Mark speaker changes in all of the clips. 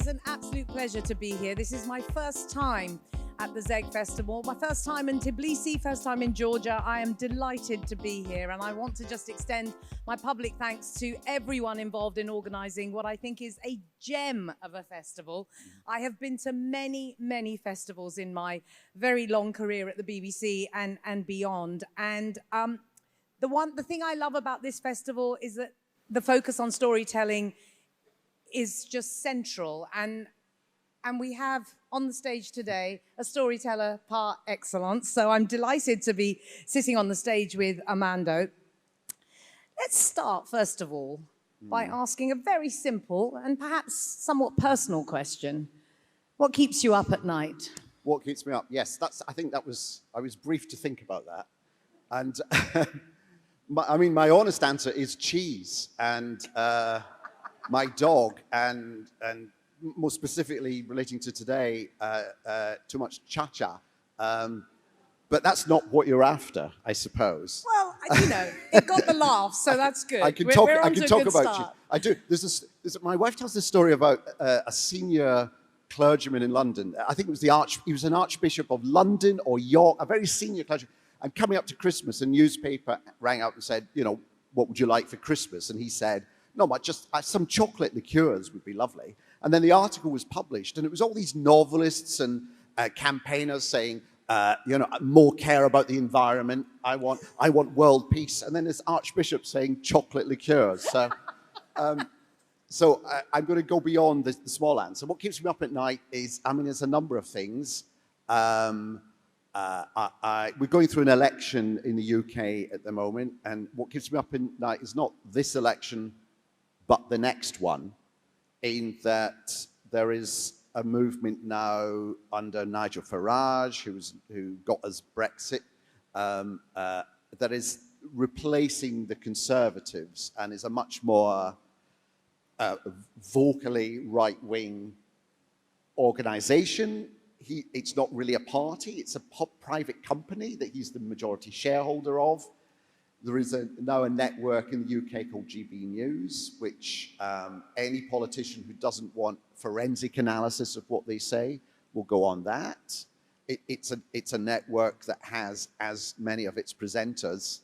Speaker 1: an absolute pleasure to be here. This is my first time at the Zeg Festival, my first time in Tbilisi, first time in Georgia. I am delighted to be here, and I want to just extend my public thanks to everyone involved in organizing what I think is a gem of a festival. I have been to many, many festivals in my very long career at the BBC and beyond. And the thing I love about this festival is that the focus on storytelling is just central, and we have on the stage today a storyteller par excellence. So I'm delighted to be sitting on the stage with Armando. Let's start, first of all, by asking a very simple and perhaps somewhat personal question. What keeps you up at night?
Speaker 2: What keeps me up? Yes, I was briefed to think about that. And my honest answer is cheese and my dog, and more specifically relating to today, too much cha-cha. But that's not what you're after, I suppose.
Speaker 1: Well, it got the laugh, so that's good.
Speaker 2: I can talk about you. I do. My wife tells this story about a senior clergyman in London. I think it was he was an Archbishop of London or York, a very senior clergyman. And coming up to Christmas, a newspaper rang out and said, what would you like for Christmas? And he said, no, but just some chocolate liqueurs would be lovely. And then the article was published, and it was all these novelists and campaigners saying, more care about the environment. I want world peace. And then this archbishop saying chocolate liqueurs. So, I'm going to go beyond the small answer. What keeps me up at night is, there's a number of things. We're going through an election in the UK at the moment, and what keeps me up at night is not this election, but the next one, in that there is a movement now under Nigel Farage, who got us Brexit, that is replacing the Conservatives and is a much more vocally right-wing organization. It's not really a party, it's a private company that he's the majority shareholder of. There is now a network in the UK called GB News, which any politician who doesn't want forensic analysis of what they say will go on that. It's a network that has, as many of its presenters,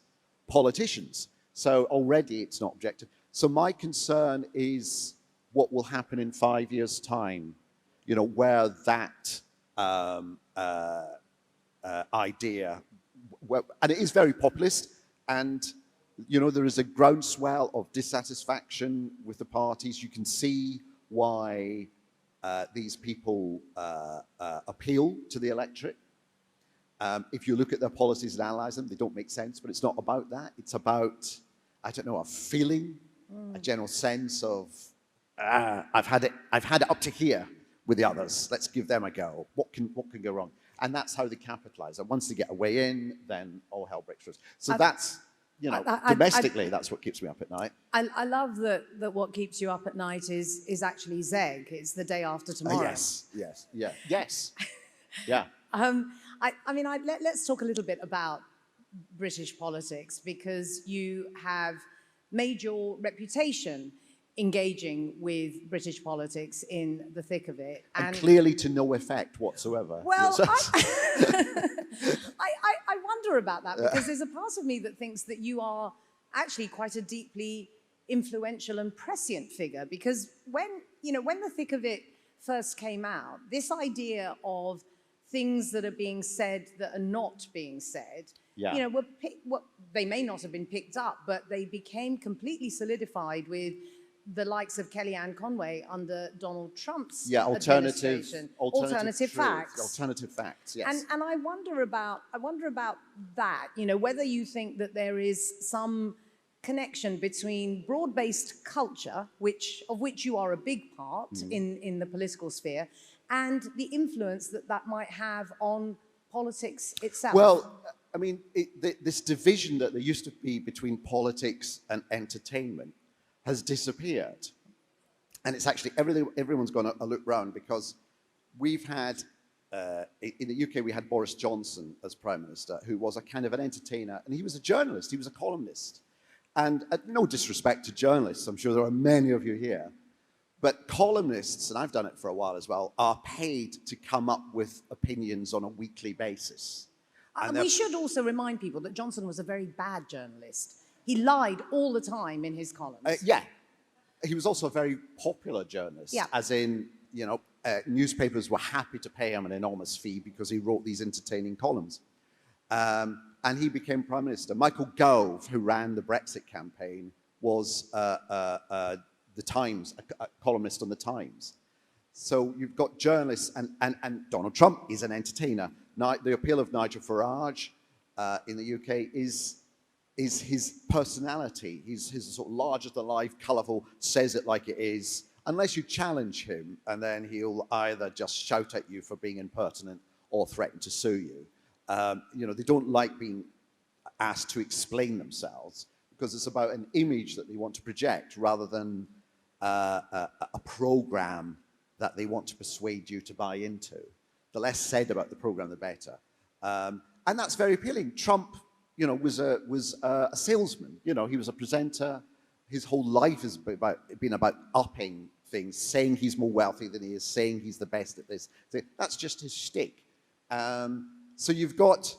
Speaker 2: politicians. So already it's not objective. So my concern is what will happen in 5 years' time, where that idea, and it is very populist, and there is a groundswell of dissatisfaction with the parties. You can see why these people appeal to the electorate. If you look at their policies and analyze them, they don't make sense, but it's not about that. It's about, a feeling, a general sense of, I've had it up to here with the others. Let's give them a go. What can go wrong? And that's how they capitalize. And once they get a way in, then all hell breaks loose. So that's, domestically, that's what keeps me up at night.
Speaker 1: I love that what keeps you up at night is actually Zeg. It's the day after tomorrow.
Speaker 2: Yes. Yeah.
Speaker 1: Let's talk a little bit about British politics, because you have made your reputation engaging with British politics in the thick of it.
Speaker 2: And clearly to no effect whatsoever.
Speaker 1: Well, I wonder about that, because there's a part of me that thinks that you are actually quite a deeply influential and prescient figure, because when the thick of it first came out, this idea of things that are being said that are not being said, they may not have been picked up, but they became completely solidified with the likes of Kellyanne Conway under Donald Trump's administration. Alternative facts.
Speaker 2: Alternative facts, yes.
Speaker 1: And I wonder about that, whether you think that there is some connection between broad-based culture, of which you are a big part in the political sphere, and the influence that might have on politics itself.
Speaker 2: Well, this division that there used to be between politics and entertainment has disappeared. And it's actually, everyone's gone a look round, because we've had, in the UK, we had Boris Johnson as Prime Minister, who was a kind of an entertainer, and he was a journalist, he was a columnist. And no disrespect to journalists, I'm sure there are many of you here, But columnists, and I've done it for a while as well, are paid to come up with opinions on a weekly basis.
Speaker 1: And we should also remind people that Johnson was a very bad journalist. He lied all the time in his columns.
Speaker 2: Yeah. He was also a very popular journalist, as in, newspapers were happy to pay him an enormous fee because he wrote these entertaining columns. And he became Prime Minister. Michael Gove, who ran the Brexit campaign, was the Times, a columnist on the Times. So you've got journalists, and Donald Trump is an entertainer. The appeal of Nigel Farage in the UK is his personality. He's sort of larger-than-life, colourful, says it like it is, unless you challenge him, and then he'll either just shout at you for being impertinent or threaten to sue you. They don't like being asked to explain themselves because it's about an image that they want to project rather than a program that they want to persuade you to buy into. The less said about the program, the better. And that's very appealing. Trump, was a salesman. He was a presenter. His whole life has been about upping things, saying he's more wealthy than he is, saying he's the best at this. That's just his shtick. So you've got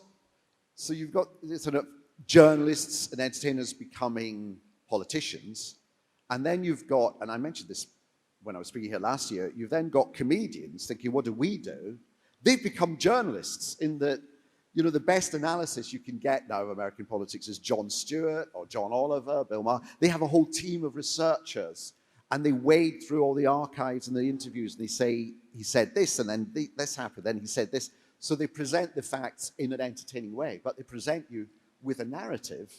Speaker 2: sort of journalists and entertainers becoming politicians, and then you've got, and I mentioned this when I was speaking here last year, you've then got comedians thinking, what do we do? They've become journalists in that, the best analysis you can get now of American politics is Jon Stewart or John Oliver, Bill Maher. They have a whole team of researchers, and they wade through all the archives and the interviews, and they say, he said this, and then this happened, then he said this. So they present the facts in an entertaining way, but they present you with a narrative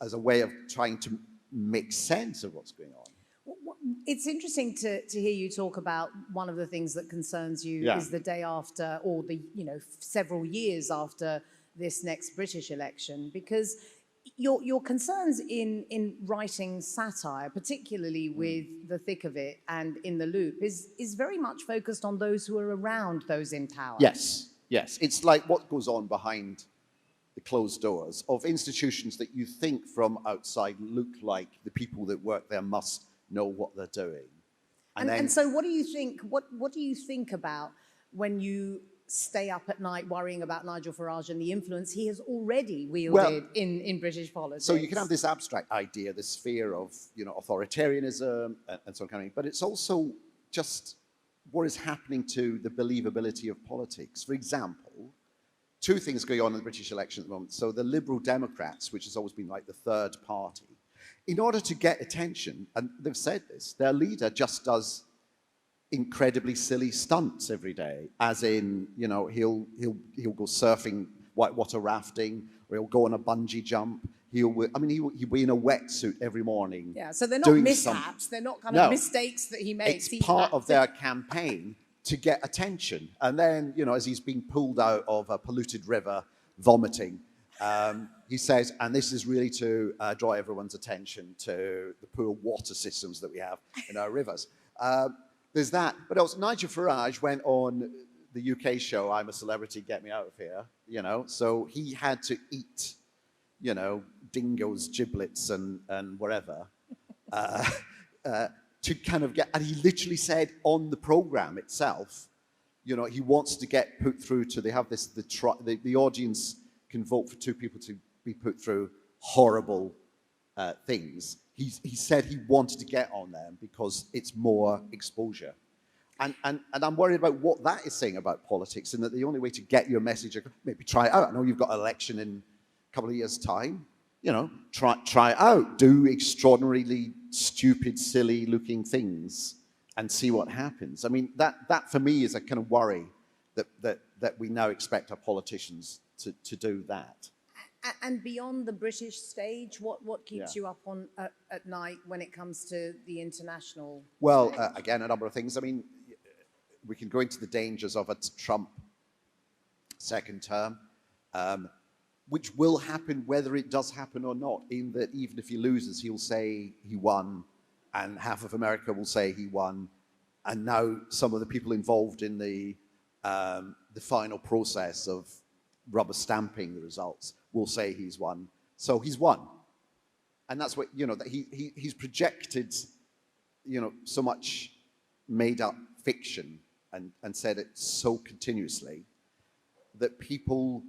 Speaker 2: as a way of trying to make sense of what's going on.
Speaker 1: It's interesting to hear you talk about one of the things that concerns you is the day after, or the several years after this next British election, because your concerns in writing satire, particularly with The Thick of It and In the Loop, is very much focused on those who are around those in power.
Speaker 2: Yes. It's like what goes on behind the closed doors of institutions that you think from outside look like the people that work there must know what they're doing.
Speaker 1: And so what do you think, what do you think about when you stay up at night worrying about Nigel Farage and the influence he has already wielded in British politics?
Speaker 2: So you can have this abstract idea, this fear of authoritarianism and so on, but it's also just what is happening to the believability of politics. For example, two things going on in the British election at the moment. So the Liberal Democrats, which has always been like the third party, in order to get attention, and they've said this, their leader just does incredibly silly stunts every day, as in, he'll go surfing, whitewater rafting, or he'll go on a bungee jump. He'll be in a wetsuit every morning.
Speaker 1: Yeah, so they're not mishaps. They're not kind of mistakes that he makes.
Speaker 2: It's part of their campaign to get attention. And then, as he's being pulled out of a polluted river, vomiting, he says, and this is really to draw everyone's attention to the poor water systems that we have in our rivers. There's that. But also, Nigel Farage went on the UK show, I'm a Celebrity, Get Me Out of Here, so he had to eat, dingoes, giblets, and whatever, to kind of get, and he literally said on the program itself, he wants to get put through to, they have this, the audience can vote for two people to be put through horrible things. He said he wanted to get on them because it's more exposure. And I'm worried about what that is saying about politics, and that the only way to get your message, maybe try it out. I know you've got an election in a couple of years' time. Try it out. Do extraordinarily stupid, silly-looking things and see what happens. I mean, that for me is a kind of worry that we now expect our politicians to do that.
Speaker 1: And beyond the British stage, what keeps you up at night when it comes to the international stage?
Speaker 2: Again, a number of things. I mean, we can go into the dangers of a Trump second term, which will happen whether it does happen or not, in that even if he loses, he'll say he won, and half of America will say he won, and now some of the people involved in the final process of rubber stamping the results will say he's won. So he's won. And that's what, that he's projected, so much made up fiction and said it so continuously that people,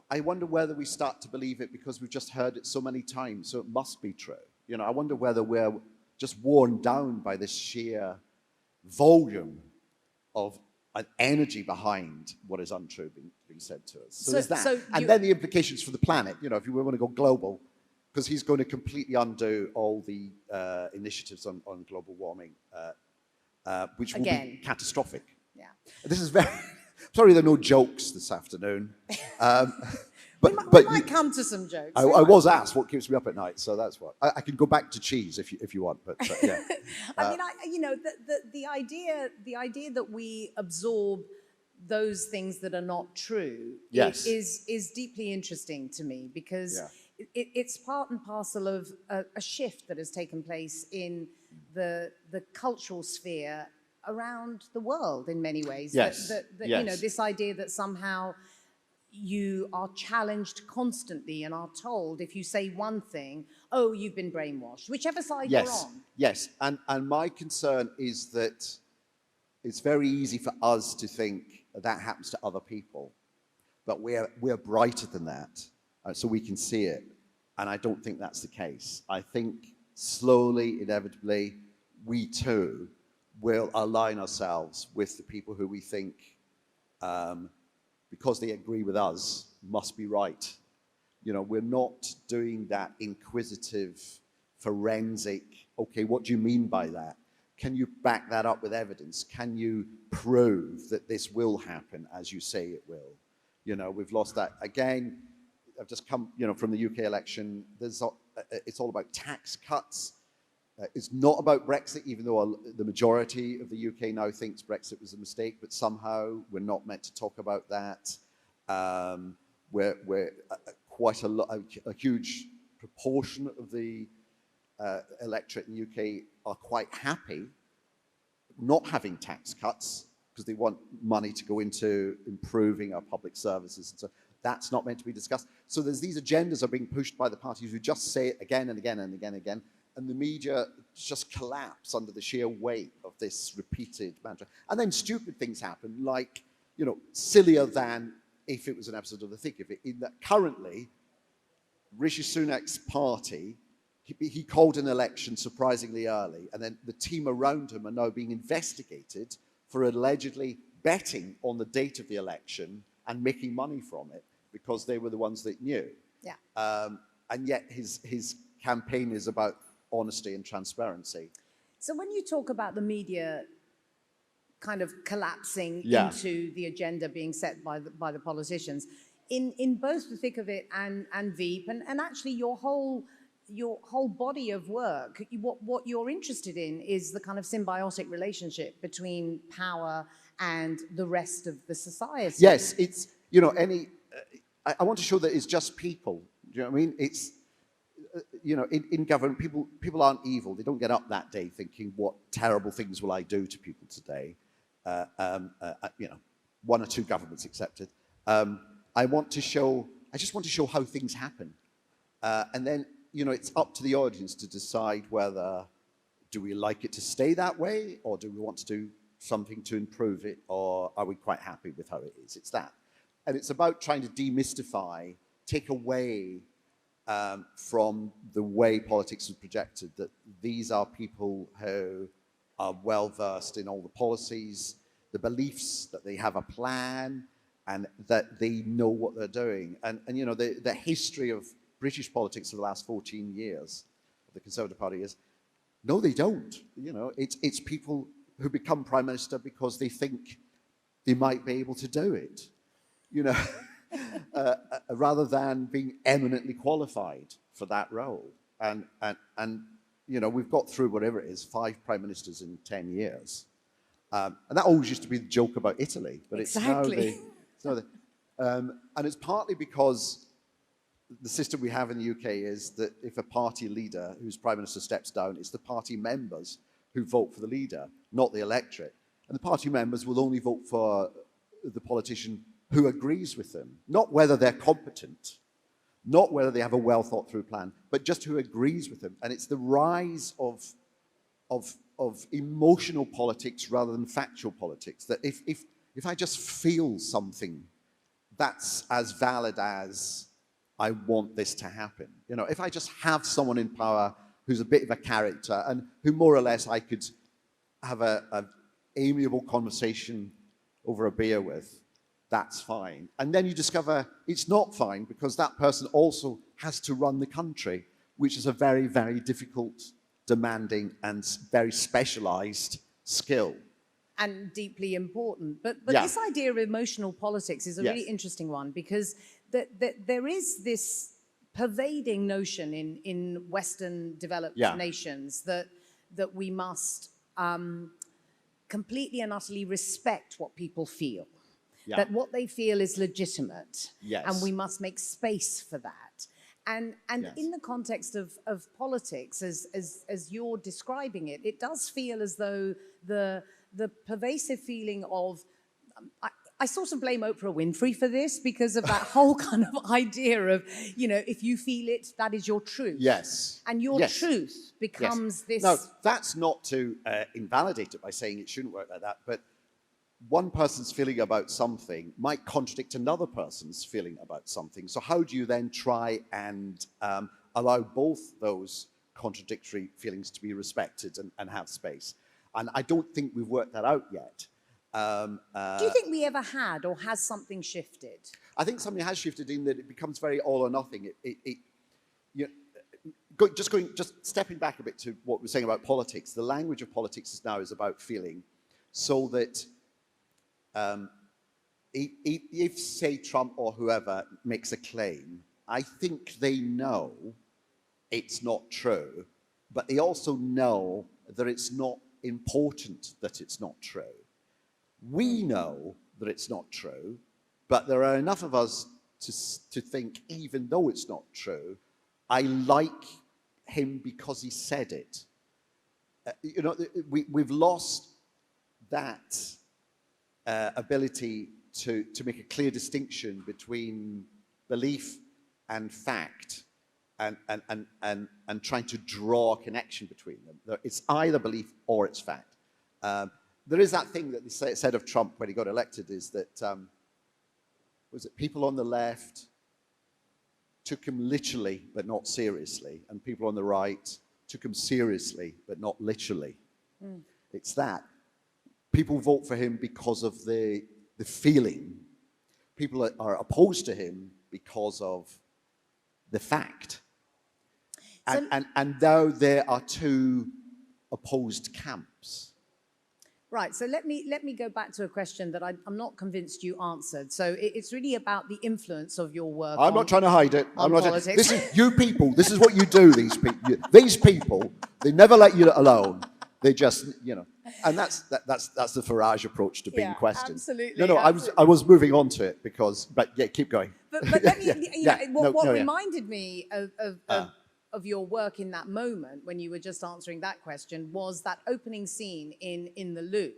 Speaker 2: I wonder whether we start to believe it because we've just heard it so many times, so it must be true. You know, I wonder whether we're just worn down by this sheer volume of an energy behind what is untrue being said to us. So there's that. And then the implications for the planet, you know, if you want to go global, because he's going to completely undo all the initiatives on global warming, which will be catastrophic.
Speaker 1: Yeah.
Speaker 2: This is very... Sorry there are no jokes this afternoon.
Speaker 1: But we might come to some jokes.
Speaker 2: I was asked what keeps me up at night, so that's what. I can go back to cheese if you want, but yeah.
Speaker 1: I mean, you know, the idea that we absorb those things that are not true is deeply interesting to me, because it's part and parcel of a shift that has taken place in the cultural sphere around the world in many ways. That you know, this idea that somehow you are challenged constantly and are told, if you say one thing, oh, you've been brainwashed, whichever side you're on.
Speaker 2: Yes, and my concern is that it's very easy for us to think that happens to other people, but we're brighter than that, so we can see it, and I don't think that's the case. I think slowly, inevitably, we too will align ourselves with the people who we think, because they agree with us, must be right. You know, we're not doing that inquisitive, forensic, okay, what do you mean by that? Can you back that up with evidence? Can you prove that this will happen as you say it will? You know, we've lost that. Again, I've just come, you know, from the UK election. It's all about tax cuts. It's not about Brexit, even though the majority of the UK now thinks Brexit was a mistake, but somehow we're not meant to talk about that. We're quite a huge proportion of the electorate in the UK are quite happy not having tax cuts because they want money to go into improving our public services. And so that's not meant to be discussed. So there's these agendas are being pushed by the parties who just say it again and again and again and again. And the media just collapse under the sheer weight of this repeated mantra. And then stupid things happen, like, you know, sillier than if it was an episode of The Thick of It, in that currently, Rishi Sunak's party, he called an election surprisingly early, and then the team around him are now being investigated for allegedly betting on the date of the election and making money from it because they were the ones that knew.
Speaker 1: Yeah.
Speaker 2: And yet his campaign is about honesty and transparency.
Speaker 1: So when you talk about the media kind of collapsing into the agenda being set by the politicians, in both The Thick of It and Veep, and actually your whole body of work, what you're interested in is the kind of symbiotic relationship between power and the rest of the society.
Speaker 2: Yes, it's, you know, I want to show that it's just people. Do you know what I mean? It's, you know, in government, people aren't evil. They don't get up that day thinking, what terrible things will I do to people today? You know, one or two governments accepted. I just want to show how things happen. And then, you know, it's up to the audience to decide whether, do we like it to stay that way, or do we want to do something to improve it, or are we quite happy with how it is? It's that. And it's about trying to demystify, take away from the way politics is projected, that these are people who are well-versed in all the policies, the beliefs, that they have a plan, and that they know what they're doing. And you know, the history of British politics for the last 14 years of the Conservative Party is, no, they don't. You know, it's people who become Prime Minister because they think they might be able to do it, you know, rather than being eminently qualified for that role. And you know, we've got through whatever it is, 5 Prime Ministers in 10 years. And that always used to be the joke about Italy, but it's now and it's partly because the system we have in the UK is that if a party leader whose Prime Minister steps down, it's the party members who vote for the leader, not the electorate. And the party members will only vote for the politician who agrees with them, not whether they're competent, not whether they have a well thought through plan, but just who agrees with them. And it's the rise of of emotional politics rather than factual politics. That if I just feel something, that's as valid as I want this to happen. You know, if I just have someone in power who's a bit of a character and who more or less I could have a amiable conversation over a beer with, that's fine. And then you discover it's not fine because that person also has to run the country, which is a very, very difficult, demanding, and very specialized skill.
Speaker 1: And deeply important. But
Speaker 2: Yeah.
Speaker 1: this idea of emotional politics is a really interesting one, because there is this pervading notion in Western developed nations that we must completely and utterly respect what people feel.
Speaker 2: Yeah.
Speaker 1: That what they feel is legitimate.
Speaker 2: Yes.
Speaker 1: And we must make space for that. And
Speaker 2: Yes.
Speaker 1: in the context of politics, as you're describing it, it does feel as though the pervasive feeling of, I sort of blame Oprah Winfrey for this, because of that whole kind of idea of, you know, if you feel it, that is your truth.
Speaker 2: Yes.
Speaker 1: And your truth becomes this.
Speaker 2: No, that's not to invalidate it by saying it shouldn't work like that, but one person's feeling about something might contradict another person's feeling about something. So how do you then try and allow both those contradictory feelings to be respected and have space? And I don't think we've worked that out yet.
Speaker 1: Do you think we ever had, or has something shifted?
Speaker 2: I think something has shifted in that it becomes very all or nothing. Just stepping back a bit to what we're saying about politics. The language of politics now is about feeling, so that if, say, Trump or whoever makes a claim, I think they know it's not true, but they also know that it's not important that it's not true. We know that it's not true, but there are enough of us to think, even though it's not true, I like him because he said it. You know, we've lost that ability to make a clear distinction between belief and fact, and trying to draw a connection between them. It's either belief or it's fact. There is that thing that they said of Trump when he got elected, is that was it people on the left took him literally but not seriously, and people on the right took him seriously but not literally. It's that. People vote for him because of the feeling. People are opposed to him because of the fact. And though there are two opposed camps.
Speaker 1: Right, so let me go back to a question that I'm not convinced you answered. So it's really about the influence of your work.
Speaker 2: I'm not trying to hide it. I'm not.
Speaker 1: Politics.
Speaker 2: This is you people. This is what you do. These people, they never let you alone. They just, you know, and that's the Farage approach to being questioned.
Speaker 1: Absolutely.
Speaker 2: No, I was moving on to it but yeah, keep going.
Speaker 1: But let me, what reminded me of your work in that moment when you were just answering that question was that opening scene in The Loop,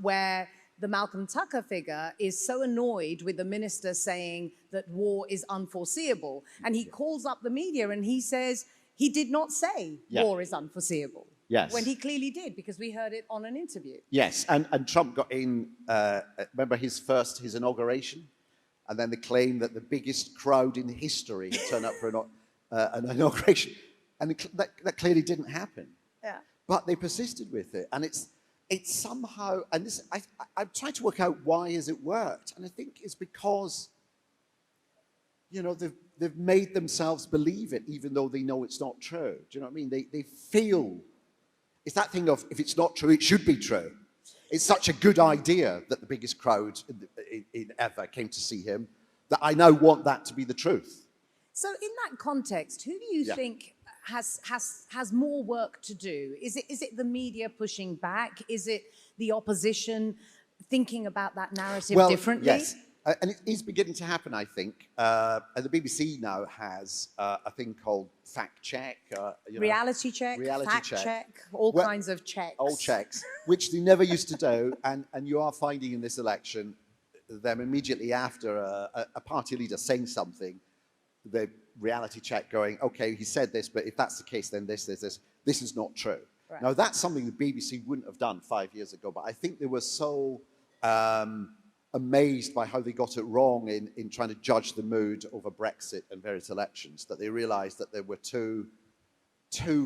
Speaker 1: where the Malcolm Tucker figure is so annoyed with the minister saying that war is unforeseeable, and he calls up the media and he says he did not say war is unforeseeable.
Speaker 2: Yes.
Speaker 1: When he clearly did, because we heard it on an interview. Yes,
Speaker 2: and Trump got in, remember his inauguration? And then the claim that the biggest crowd in history had turned up for an inauguration. And that clearly didn't happen.
Speaker 1: Yeah.
Speaker 2: But they persisted with it. And it's somehow, and this, I'm trying to work out why has it worked. And I think it's because, you know, they've made themselves believe it, even though they know it's not true. Do you know what I mean? They feel, it's that thing of, if it's not true, it should be true. It's such a good idea that the biggest crowd in ever came to see him, that I now want that to be the truth.
Speaker 1: So in that context, who do you think has more work to do? Is it the media pushing back? Is it the opposition thinking about that narrative differently?
Speaker 2: Yes, and it is beginning to happen, I think. And the BBC now has a thing called fact check.
Speaker 1: Reality check, fact check, all kinds of checks.
Speaker 2: All checks, which they never used to do. And you are finding in this election, them immediately after a party leader saying something, the reality check going, okay, he said this, but if that's the case, then this is not true.
Speaker 1: Right.
Speaker 2: Now, that's something the BBC wouldn't have done 5 years ago, but I think they were so amazed by how they got it wrong in trying to judge the mood over Brexit and various elections that they realized that they were too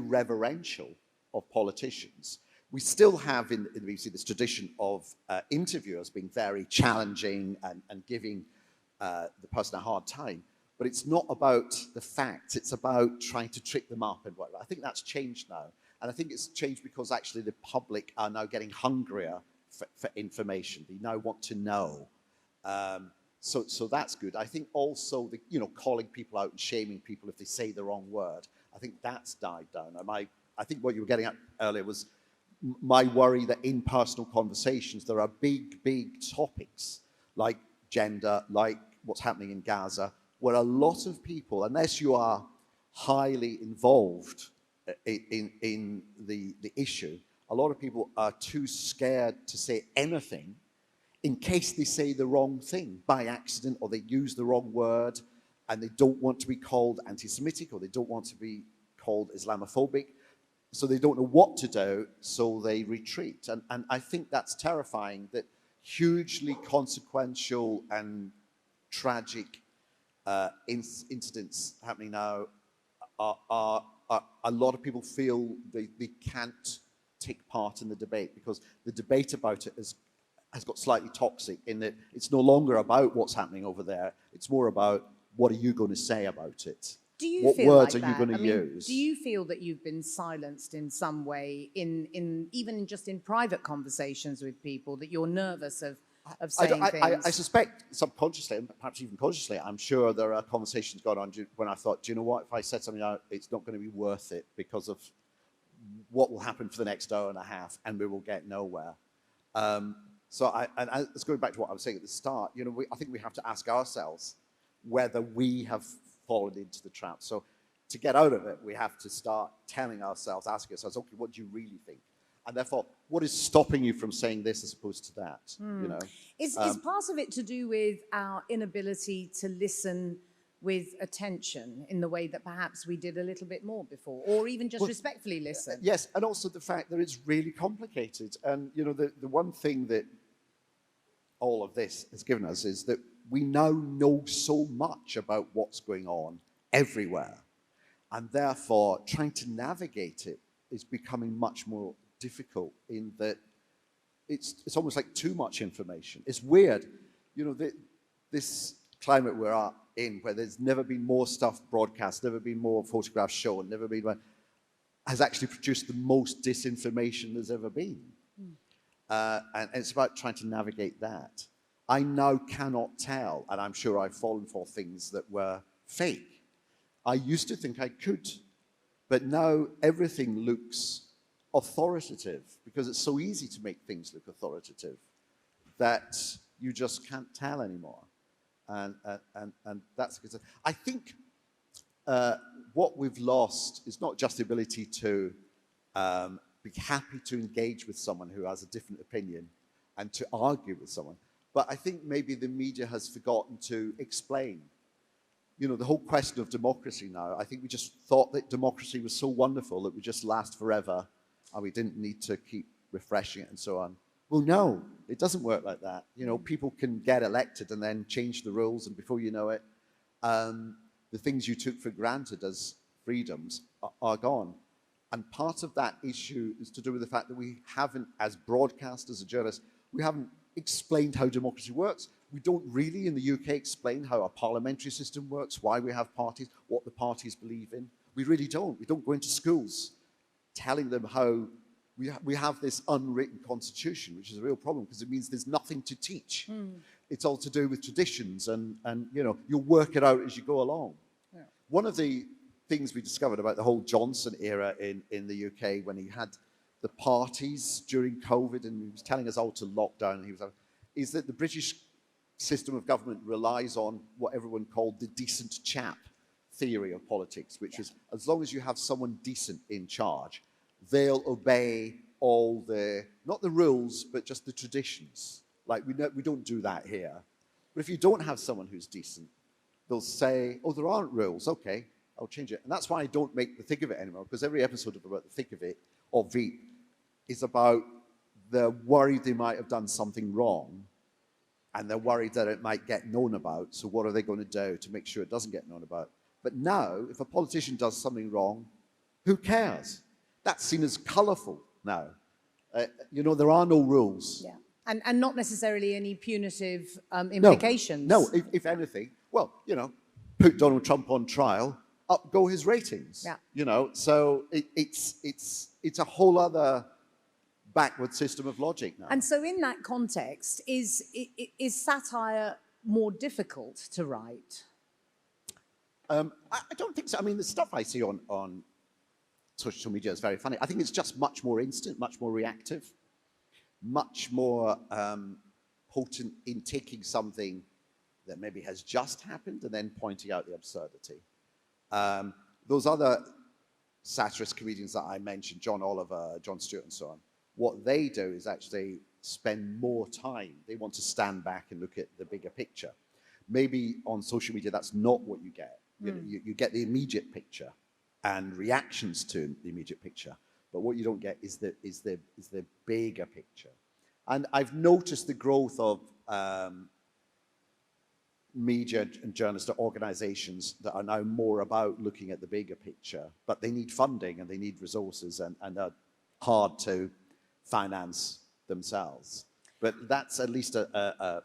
Speaker 2: reverential of politicians. We still have in the BBC this tradition of interviewers being very challenging and giving the person a hard time. But it's not about the facts, it's about trying to trick them up and whatever. I think that's changed now. And I think it's changed because actually the public are now getting hungrier for information. They now want to know. So that's good. I think also, calling people out and shaming people if they say the wrong word, I think that's died down. I think what you were getting at earlier was my worry that in personal conversations, there are big topics like gender, like what's happening in Gaza, where a lot of people, unless you are highly involved in the issue, a lot of people are too scared to say anything in case they say the wrong thing by accident, or they use the wrong word, and they don't want to be called anti-Semitic, or they don't want to be called Islamophobic, so they don't know what to do, so they retreat. And I think that's terrifying, that hugely consequential and tragic incidents happening now are a lot of people feel they can't take part in the debate, because the debate about it has got slightly toxic in that it's no longer about what's happening over there. It's more about, what are you going to say about it?
Speaker 1: Do you
Speaker 2: what
Speaker 1: feel
Speaker 2: words
Speaker 1: like
Speaker 2: are you going to use?
Speaker 1: Do you feel that you've been silenced in some way, even just in private conversations with people, that you're nervous of saying things?
Speaker 2: I suspect subconsciously, and perhaps even consciously, I'm sure there are conversations going on when I thought, do you know what, if I said something out, it's not going to be worth it because of what will happen for the next hour and a half, and we will get nowhere. It's going back to what I was saying at the start, I think we have to ask ourselves whether we have fallen into the trap. So to get out of it, we have to start telling ourselves, asking ourselves, okay, what do you really think? And therefore, what is stopping you from saying this as opposed to that?
Speaker 1: Is part of it to do with our inability to listen with attention in the way that perhaps we did a little bit more before, or even just respectfully listen?
Speaker 2: Yes, and also the fact that it's really complicated. And the one thing that all of this has given us is that we now know so much about what's going on everywhere. And therefore, trying to navigate it is becoming much more difficult, in that it's almost like too much information. It's weird, this climate we're in, where there's never been more stuff broadcast, never been more photographs shown, never been, has actually produced the most disinformation there's ever been. And it's about trying to navigate that. I now cannot tell, and I'm sure I've fallen for things that were fake. I used to think I could, but now everything looks authoritative, because it's so easy to make things look authoritative that you just can't tell anymore. And that's good. I think what we've lost is not just the ability to be happy to engage with someone who has a different opinion and to argue with someone, but I think maybe the media has forgotten to explain. The whole question of democracy now, I think we just thought that democracy was so wonderful that would just last forever and we didn't need to keep refreshing it and so on. Well, no, it doesn't work like that. People can get elected and then change the rules, and before you know it, the things you took for granted as freedoms are gone. And part of that issue is to do with the fact that we haven't, as broadcasters and journalists, we haven't explained how democracy works. We don't really, in the UK, explain how our parliamentary system works, why we have parties, what the parties believe in. We really don't. We don't go into schools telling them how we have this unwritten constitution, which is a real problem, because it means there's nothing to teach. It's all to do with traditions, and you'll work it out as you go along. Yeah. One of the things we discovered about the whole Johnson era in the UK, when he had the parties during COVID and he was telling us all to lock down, is that the British system of government relies on what everyone called the decent chap theory of politics, which is, as long as you have someone decent in charge, they'll obey all not the rules, but just the traditions. Like, we don't do that here. But if you don't have someone who's decent, they'll say, oh, there aren't rules. Okay, I'll change it. And that's why I don't make the thick of it anymore, because every episode of About the Thick of It or Veep is about they're worried they might have done something wrong, and they're worried that it might get known about. So what are they going to do to make sure it doesn't get known about? But now, if a politician does something wrong, who cares? That's seen as colourful now. There are no rules.
Speaker 1: Yeah. And not necessarily any punitive implications.
Speaker 2: No, if anything, well, put Donald Trump on trial, up go his ratings.
Speaker 1: Yeah.
Speaker 2: So it's a whole other backward system of logic now.
Speaker 1: And so in that context, is satire more difficult to write?
Speaker 2: I don't think so. I mean, the stuff I see on social media is very funny. I think it's just much more instant, much more reactive, much more potent in taking something that maybe has just happened and then pointing out the absurdity. Those other satirist comedians that I mentioned, John Oliver, Jon Stewart, and so on, what they do is actually spend more time. They want to stand back and look at the bigger picture. Maybe on social media, that's not what you get. You get the immediate picture and reactions to the immediate picture, but what you don't get is the bigger picture. And I've noticed the growth of media and journalist organizations that are now more about looking at the bigger picture, but they need funding and they need resources and are hard to finance themselves. But that's at least an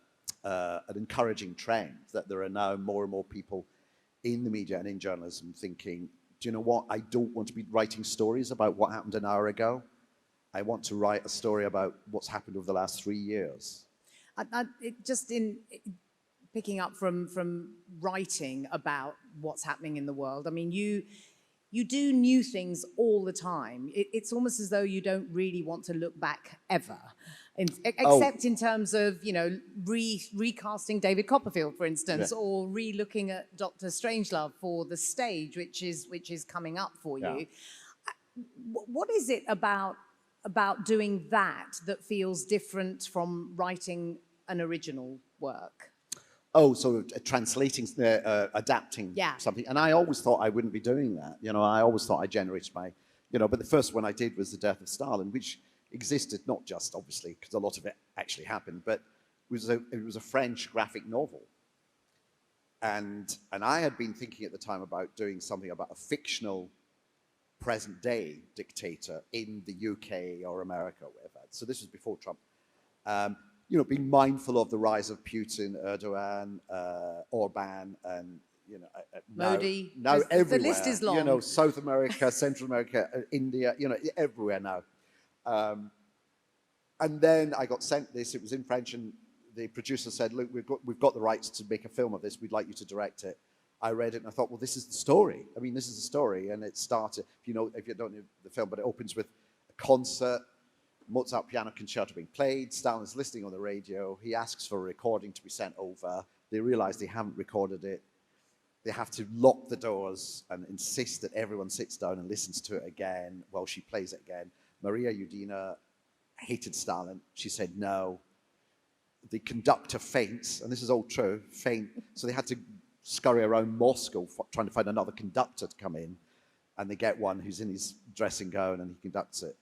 Speaker 2: encouraging trend, that there are now more and more people in the media and in journalism thinking, do you know what? I don't want to be writing stories about what happened an hour ago. I want to write a story about what's happened over the last 3 years.
Speaker 1: Just in picking up from writing about what's happening in the world, I mean, you do new things all the time. It's almost as though you don't really want to look back ever, except in terms of, recasting David Copperfield, for instance, or re-looking at Dr. Strangelove for the stage, which is coming up for you. What is it about doing that feels different from writing an original work?
Speaker 2: Oh, so translating, adapting something. And I always thought I wouldn't be doing that. I always thought I generated my, but the first one I did was The Death of Stalin, which existed not just, obviously, because a lot of it actually happened, but it was a French graphic novel. And I had been thinking at the time about doing something about a fictional present-day dictator in the UK or America or whatever. So this was before Trump. Being mindful of the rise of Putin, Erdogan, Orban, and
Speaker 1: Modi.
Speaker 2: Now everywhere.
Speaker 1: The list is long.
Speaker 2: South America, Central America, India. Everywhere now. And then I got sent this. It was in French, and the producer said, "Look, we've got the rights to make a film of this. We'd like you to direct it." I read it and I thought, well, this is the story. I mean, this is the story, and it started. If you don't know the film, but it opens with a concert. Mozart piano concerto being played. Stalin's listening on the radio. He asks for a recording to be sent over. They realize they haven't recorded it. They have to lock the doors and insist that everyone sits down and listens to it again while she plays it again. Maria Yudina hated Stalin. She said no. The conductor faints, and this is all true, so they had to scurry around Moscow trying to find another conductor to come in, and they get one who's in his dressing gown and he conducts it.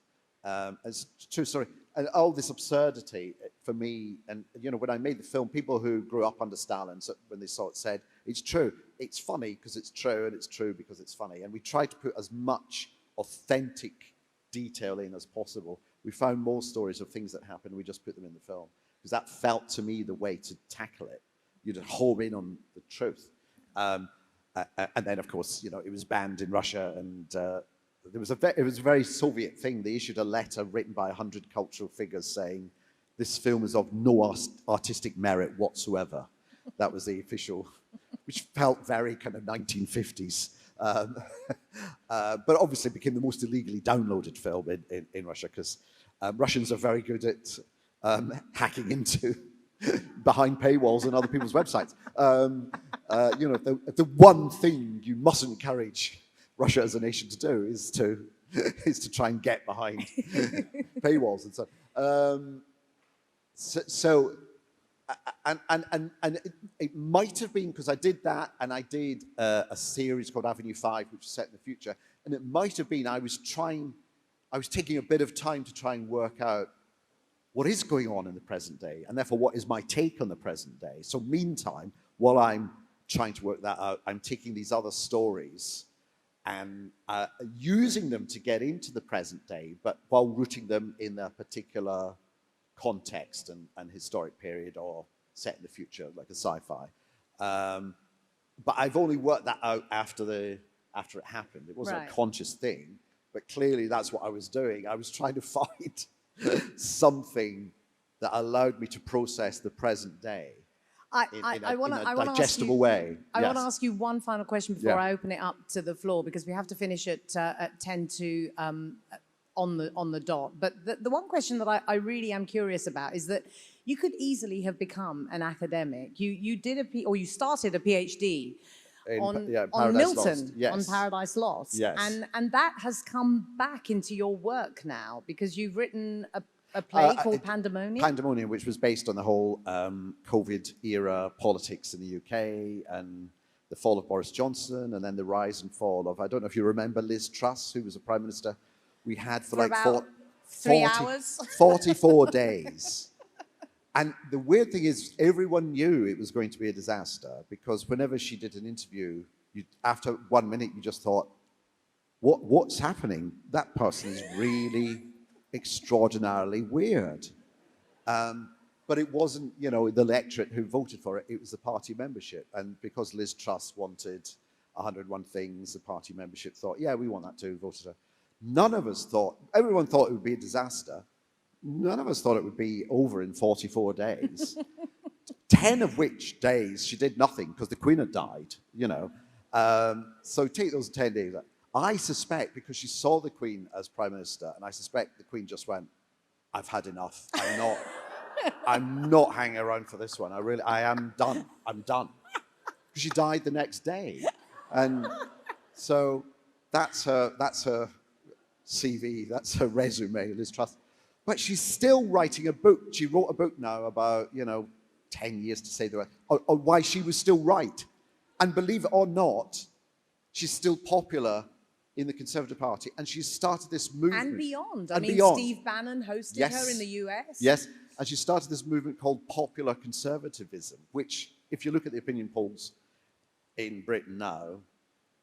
Speaker 2: It's a true story. And all this absurdity for me, and when I made the film, people who grew up under Stalin, so when they saw it, said, it's true. It's funny because it's true, and it's true because it's funny. And we tried to put as much authentic detail in as possible. We found more stories of things that happened, we just put them in the film. Because that felt to me the way to tackle it. You'd home in on the truth. And then, of course, it was banned in Russia, and it was a very Soviet thing. They issued a letter written by 100 cultural figures saying, this film is of no artistic merit whatsoever. That was the official, which felt very kind of 1950s. But obviously became the most illegally downloaded film in Russia, because Russians are very good at hacking into behind paywalls on other people's websites. The one thing you mustn't encourage Russia as a nation to do is to try and get behind paywalls and so. It might have been because I did that, and I did a series called Avenue 5, which is set in the future, and it might have been I was trying I was taking a bit of time to try and work out what is going on in the present day, and therefore what is my take on the present day. So meantime, while I'm trying to work that out, I'm taking these other stories and using them to get into the present day, but while rooting them in a particular context and historic period or set in the future, like a sci-fi. But I've only worked that out after it happened. It wasn't a conscious thing, but clearly that's what I was doing. I was trying to find something that allowed me to process the present day in a digestible way.
Speaker 1: I want to ask you one final question before I open it up to the floor, because we have to finish at 10 to on the dot. But the one question that I really am curious about is that you could easily have become an academic. You started a PhD on Milton, on Paradise Lost.
Speaker 2: Yes.
Speaker 1: And that has come back into your work now, because you've written a play called Pandemonium.
Speaker 2: Pandemonium, which was based on the whole COVID-era politics in the UK and the fall of Boris Johnson and then the rise and fall of, I don't know if you remember Liz Truss, who was a Prime Minister we had for like
Speaker 1: 3 hours?
Speaker 2: 44 days. And the weird thing is, everyone knew it was going to be a disaster, because whenever she did an interview, after 1 minute, you just thought, what's happening? That person is really extraordinarily weird. But it wasn't, the electorate who voted for it, it was the party membership. And because Liz Truss wanted 101 things, the party membership thought, yeah, we want that too, voted her. None of us thought, everyone thought it would be a disaster. None of us thought it would be over in 44 days. 10 of which days she did nothing because the Queen had died, So take those 10 days. I suspect, because she saw the Queen as Prime Minister, and I suspect the Queen just went, I've had enough. I'm not hanging around for this one. I am done. I'm done. Because she died the next day. And so that's her CV, that's her resume, Liz Truss. But she's still writing a book. She wrote a book now about, 10 years to say the word, on why she was still right. And believe it or not, she's still popular in the Conservative Party. And she's started this movement.
Speaker 1: And beyond.
Speaker 2: Beyond.
Speaker 1: Steve Bannon hosted her in the US.
Speaker 2: Yes. And she started this movement called popular conservatism, which, if you look at the opinion polls in Britain now,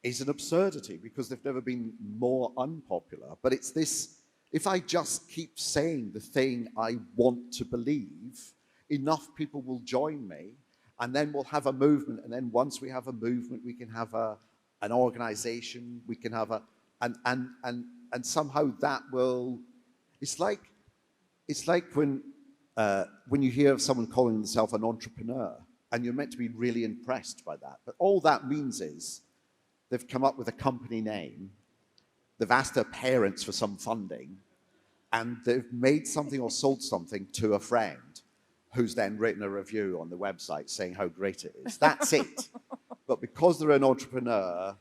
Speaker 2: is an absurdity, because they've never been more unpopular. But it's this, if I just keep saying the thing I want to believe, enough people will join me, and then we'll have a movement. And then once we have a movement, we can have an organization, we can have and somehow that will, it's like when you hear of someone calling themselves an entrepreneur, and you're meant to be really impressed by that. But all that means is they've come up with a company name, they've asked their parents for some funding, and they've made something or sold something to a friend who's then written a review on the website saying how great it is. That's it. But because they're an entrepreneur,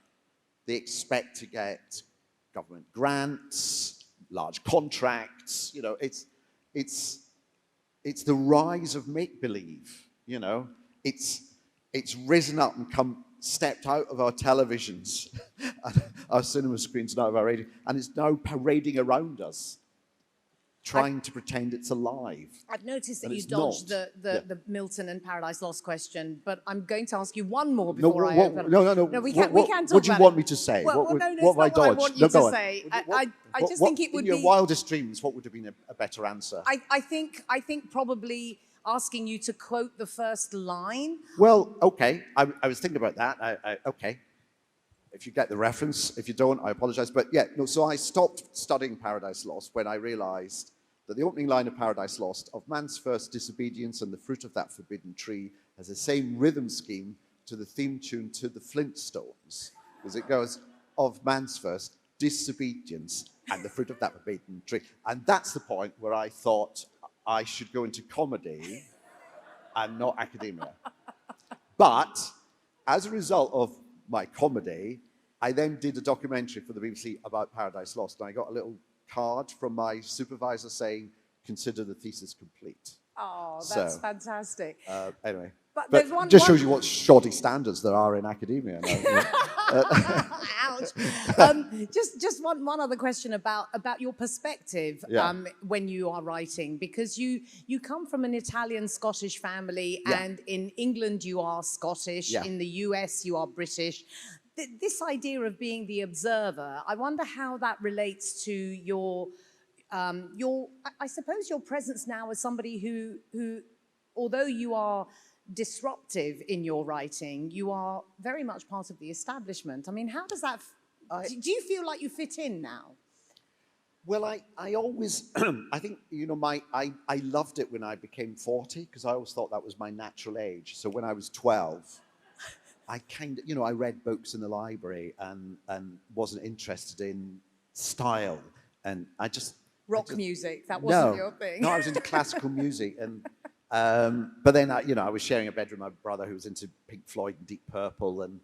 Speaker 2: they expect to get government grants, large contracts. It's the rise of make-believe. It's risen up and stepped out of our televisions, our cinema screens, and out of our radio, and it's now parading around us, trying to pretend it's alive.
Speaker 1: I've noticed that you dodged the Milton and Paradise Lost question, but I'm going to ask you one more before I open.
Speaker 2: No,
Speaker 1: we can't talk about it.
Speaker 2: What do you want me to say?
Speaker 1: Well,
Speaker 2: what
Speaker 1: no,
Speaker 2: have I dodged?
Speaker 1: I want you to say. I just think it would be...
Speaker 2: In your wildest dreams, what would have been a better answer?
Speaker 1: I think probably asking you to quote the first line.
Speaker 2: Well, okay. I was thinking about that. Okay. If you get the reference, if you don't, I apologize. But yeah, no, so I stopped studying Paradise Lost when I realized that the opening line of Paradise Lost, of man's first disobedience and the fruit of that forbidden tree, has the same rhythm scheme to the theme tune to the Flintstones. Because it goes, of man's first disobedience and the fruit of that forbidden tree. And that's the point where I thought I should go into comedy and not academia. But as a result of my comedy, I then did a documentary for the BBC about Paradise Lost, and I got a little card from my supervisor saying, consider the thesis complete.
Speaker 1: Oh, that's fantastic.
Speaker 2: Anyway,
Speaker 1: but there's
Speaker 2: shows you what shoddy standards there are in academia.
Speaker 1: Ouch. Just one other question about your perspective when you are writing, because you come from an Italian-Scottish family, and in England you are Scottish, in the US you are British. This idea of being the observer, I wonder how that relates to your I suppose your presence now as somebody who although you are disruptive in your writing, you are very much part of the establishment. I mean, how does that, do you feel like you fit in now?
Speaker 2: Well, I always, I think, you know, I loved it when I became 40, because I always thought that was my natural age. So when I was 12, I kind of, you know, I read books in the library and wasn't interested in style. And I just...
Speaker 1: Rock music, that wasn't your thing.
Speaker 2: No, I was into classical music. And but then, you know, I was sharing a bedroom with my brother who was into Pink Floyd and Deep Purple and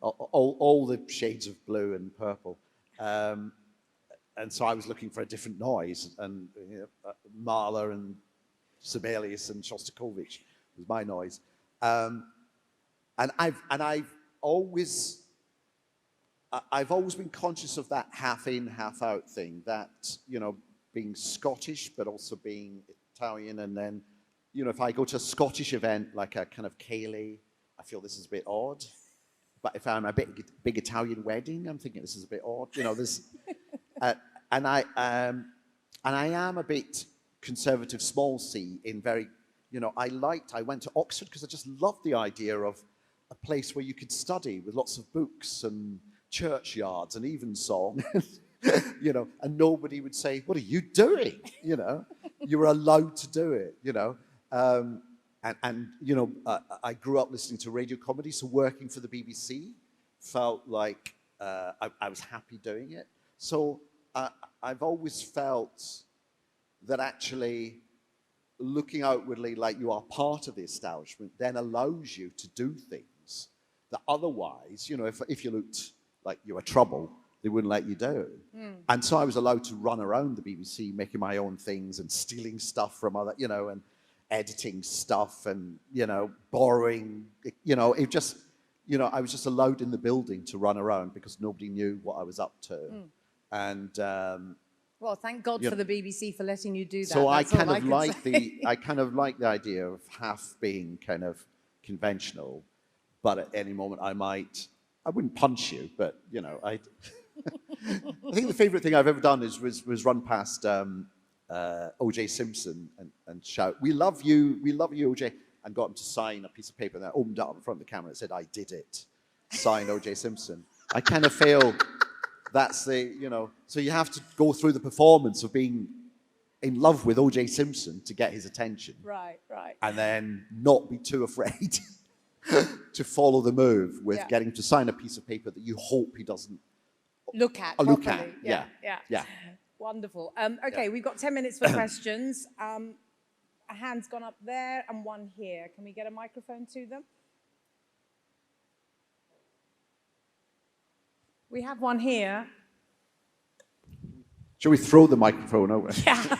Speaker 2: all the shades of blue and purple. And so I was looking for a different noise, and you know, Mahler and Sibelius and Shostakovich was my noise. And I've always been conscious of that half in, half out thing. That, you know, being Scottish but also being Italian, and then, you know, if I go to a Scottish event like a kind of ceilidh, I feel this is a bit odd. But if I'm a big Italian wedding, I'm thinking this is a bit odd. You know, this, and I am a bit conservative, small c, in very, you know, I went to Oxford because I just loved the idea of a place where you could study with lots of books and churchyards and evensong, you know, and nobody would say, "What are you doing?" You know, you were allowed to do it, you know. And you know, I grew up listening to radio comedy, so working for the BBC felt like I was happy doing it. So I've always felt that actually looking outwardly like you are part of the establishment then allows you to do things that otherwise, you know, if you looked like you were trouble, they wouldn't let you do. And so I was allowed to run around the BBC making my own things and stealing stuff from other, you know, and editing stuff and, you know, borrowing, you know, it just, you know, I was just allowed in the building to run around because nobody knew what I was up to. And
Speaker 1: well, thank God for the BBC for letting you do that.
Speaker 2: So
Speaker 1: That's
Speaker 2: I kind of like the idea of half being kind of conventional, but at any moment I wouldn't punch you, but you know, I think the favorite thing I've ever done was run past O.J. Simpson and shout, "We love you, O.J." and got him to sign a piece of paper that opened up in front of the camera and said, "I did it." Signed O.J. Simpson. I kind of feel that's the, you know, so you have to go through the performance of being in love with O.J. Simpson to get his attention.
Speaker 1: Right, right.
Speaker 2: And then not be too afraid to follow the move with getting to sign a piece of paper that you hope he doesn't
Speaker 1: look at.
Speaker 2: Yeah.
Speaker 1: Wonderful. Okay, we've got 10 minutes for questions. A hand's gone up there and one here. Can we get a microphone to them? We have one here.
Speaker 2: Shall we throw the microphone over?
Speaker 1: Yeah.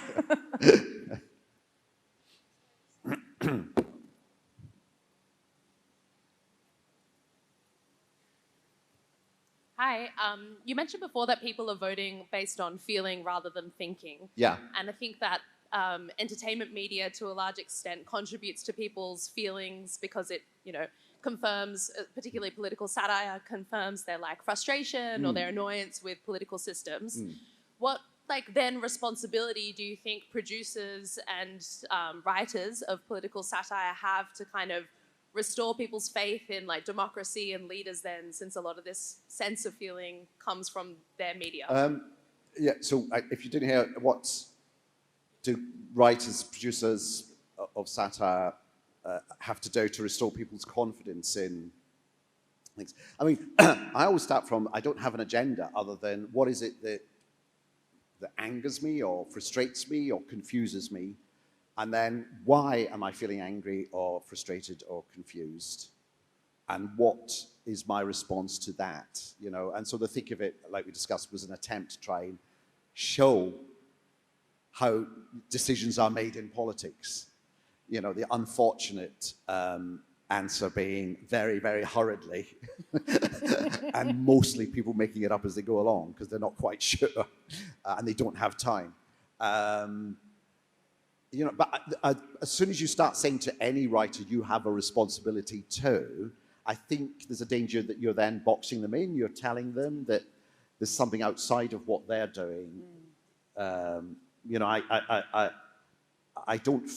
Speaker 3: Hi. You mentioned before that people are voting based on feeling rather than thinking.
Speaker 2: Yeah.
Speaker 3: And I think that entertainment media, to a large extent, contributes to people's feelings because it, you know, confirms, particularly political satire, confirms their like frustration or their annoyance with political systems. What then responsibility do you think producers and writers of political satire have to kind of restore people's faith in like democracy and leaders then, since a lot of this sense of feeling comes from their media?
Speaker 2: Yeah, so if you didn't hear, what do writers, producers of satire have to do to restore people's confidence in things? I mean, I always start from, I don't have an agenda other than what is it that angers me or frustrates me or confuses me, and then why am I feeling angry or frustrated or confused, and what is my response to that, you know? And so the thick of it, like we discussed, was an attempt to try and show how decisions are made in politics. You know, the unfortunate answer being very, very hurriedly, and mostly people making it up as they go along because they're not quite sure and they don't have time. You know, but as soon as you start saying to any writer, you have a responsibility too, I think there's a danger that you're then boxing them in. You're telling them that there's something outside of what they're doing. You know, I don't.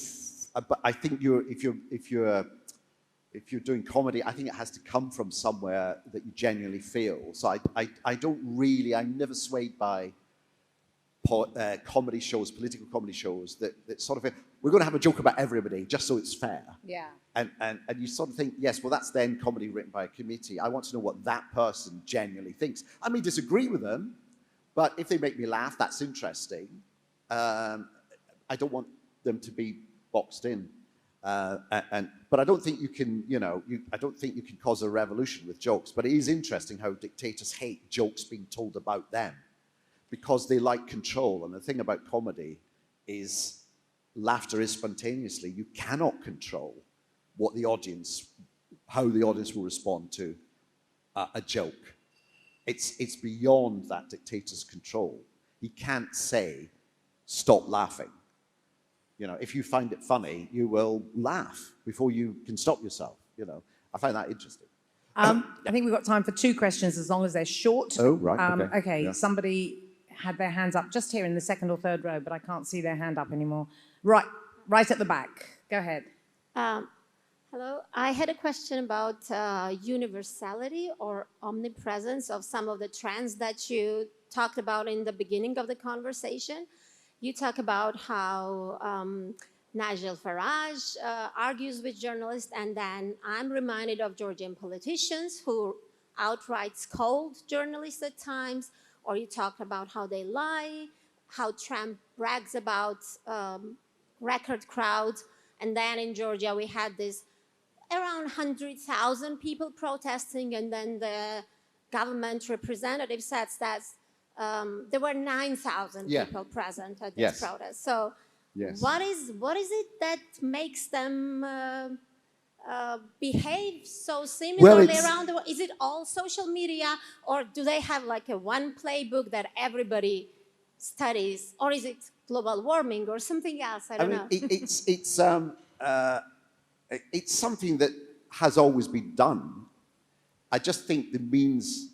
Speaker 2: But I think if you're doing comedy, I think it has to come from somewhere that you genuinely feel. So I don't really. I'm never swayed by comedy shows, political comedy shows that sort of, we're going to have a joke about everybody just so it's fair.
Speaker 1: Yeah.
Speaker 2: And you sort of think, yes, well, that's then comedy written by a committee. I want to know what that person genuinely thinks. I may disagree with them, but if they make me laugh, that's interesting. I don't want them to be boxed in. But I don't think you can, I don't think you can cause a revolution with jokes. But it is interesting how dictators hate jokes being told about them, because they like control. And the thing about comedy is laughter is spontaneously. You cannot control what the audience, how the audience will respond to a joke. It's beyond that dictator's control. He can't say, stop laughing. You know, if you find it funny, you will laugh before you can stop yourself. You know, I find that interesting.
Speaker 1: I think we've got time for 2 questions, as long as they're short.
Speaker 2: Oh, right, okay.
Speaker 1: Okay,
Speaker 2: Yeah.
Speaker 1: Somebody had their hands up just here in the 2nd or 3rd row, but I can't see their hand up anymore. Right at the back. Go ahead.
Speaker 4: Hello. I had a question about universality or omnipresence of some of the trends that you talked about in the beginning of the conversation. You talk about how Nigel Farage argues with journalists, and then I'm reminded of Georgian politicians who outright scold journalists at times, or you talked about how they lie, how Trump brags about record crowds, and then in Georgia we had this around 100,000 people protesting, and then the government representative says that there were 9,000 people present at this protest. So what is it that makes them behave so similarly around the world? Is it all social media, or do they have like a one playbook that everybody studies, or is it global warming or something else? I don't know.
Speaker 2: It's something that has always been done. I just think the means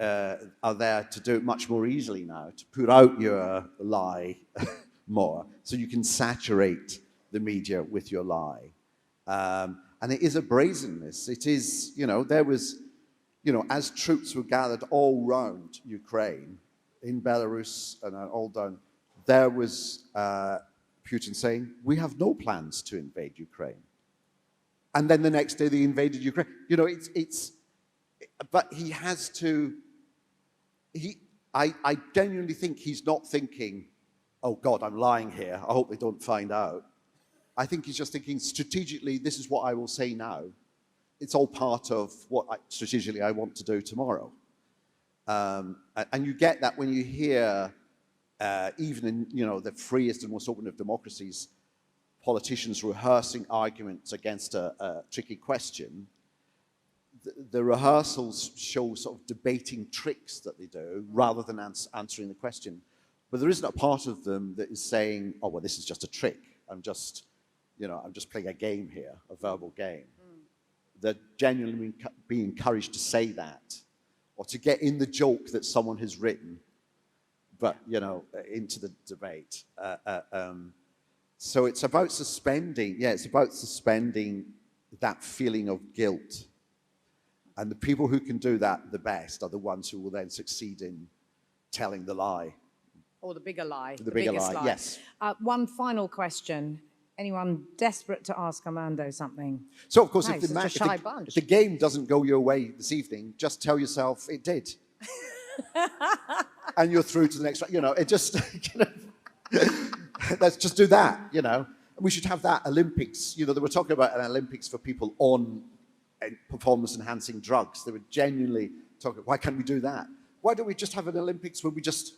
Speaker 2: are there to do it much more easily now, to put out your lie more, so you can saturate the media with your lie. And it is a brazenness. It is, there was, as troops were gathered all round Ukraine, in Belarus and all down, there was Putin saying, we have no plans to invade Ukraine. And then the next day they invaded Ukraine. But he has to, I genuinely think he's not thinking, oh God, I'm lying here, I hope they don't find out. I think he's just thinking, strategically, this is what I will say now. It's all part of what strategically I want to do tomorrow. And you get that when you hear, even in the freest and most open of democracies, politicians rehearsing arguments against a tricky question. The rehearsals show sort of debating tricks that they do rather than answering the question. But there isn't a part of them that is saying, oh, well, this is just a trick. I'm just playing a game here, a verbal game. They're genuinely being encouraged to say that, or to get in the joke that someone has written, but, into the debate. So it's about suspending that feeling of guilt. And the people who can do that the best are the ones who will then succeed in telling the lie.
Speaker 1: Or the bigger lie.
Speaker 2: The bigger
Speaker 1: biggest
Speaker 2: lie, yes.
Speaker 1: One final question. Anyone desperate to ask Armando something?
Speaker 2: So, of course,
Speaker 1: if
Speaker 2: the game doesn't go your way this evening, just tell yourself it did. And you're through to the next round. It just... let's just do that, We should have that Olympics. They were talking about an Olympics for people on performance-enhancing drugs. They were genuinely talking, why can't we do that? Why don't we just have an Olympics where we just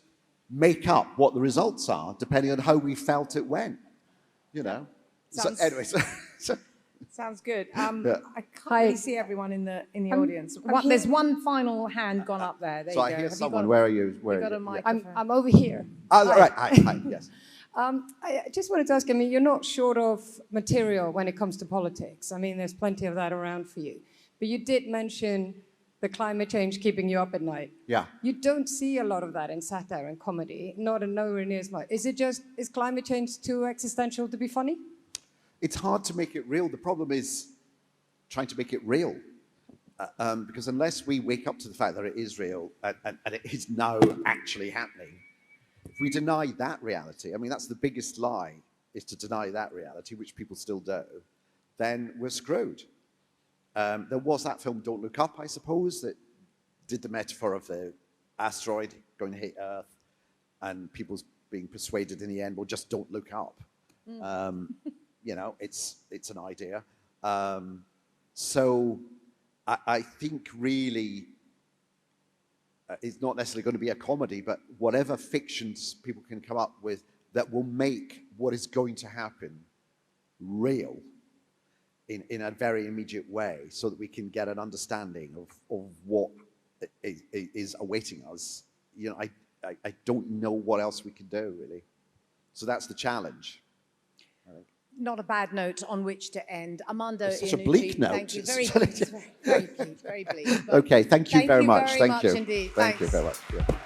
Speaker 2: make up what the results are, depending on how we felt it went? So anyway,
Speaker 1: Sounds good.
Speaker 2: Yeah.
Speaker 1: I can't
Speaker 5: Hi.
Speaker 1: really see everyone in the audience.
Speaker 5: I'm
Speaker 1: There's
Speaker 5: here.
Speaker 1: one final hand gone up there. There
Speaker 2: So
Speaker 1: you
Speaker 2: I
Speaker 1: go.
Speaker 2: hear
Speaker 1: Have you
Speaker 2: someone.
Speaker 1: got-
Speaker 2: Where are you? Where
Speaker 1: You got
Speaker 2: are
Speaker 1: a
Speaker 2: you?
Speaker 1: microphone.
Speaker 5: I'm over here.
Speaker 2: Oh, right. Hi. Yes.
Speaker 5: I just wanted to ask, I mean, you're not short of material when it comes to politics. I mean, there's plenty of that around for you. But you did mention the climate change keeping you up at night.
Speaker 2: Yeah.
Speaker 5: You don't see a lot of that in satire and comedy, nowhere near as much. Is climate change too existential to be funny?
Speaker 2: It's hard to make it real. The problem is trying to make it real. Because unless we wake up to the fact that it is real and it is now actually happening, if we deny that reality, I mean, that's the biggest lie, is to deny that reality, which people still do, then we're screwed. There was that film, Don't Look Up, I suppose, that did the metaphor of the asteroid going to hit Earth and people being persuaded in the end, well, just don't look up. You know, it's an idea. So I think really it's not necessarily going to be a comedy, but whatever fictions people can come up with that will make what is going to happen real in a very immediate way, so that we can get an understanding of what is awaiting us. You know, I don't know what else we can do, really. So that's the challenge, I think.
Speaker 1: Not a bad note on which to end. Armando
Speaker 2: It's such a
Speaker 1: Iannucci,
Speaker 2: bleak note.
Speaker 1: thank you.
Speaker 2: It's
Speaker 1: Very bleak, very bleak, very bleak. But
Speaker 2: Okay, thank you very much.
Speaker 1: very
Speaker 2: Thank
Speaker 1: much
Speaker 2: you.
Speaker 1: indeed.
Speaker 2: Thank you
Speaker 1: Thanks.
Speaker 2: very much. Yeah.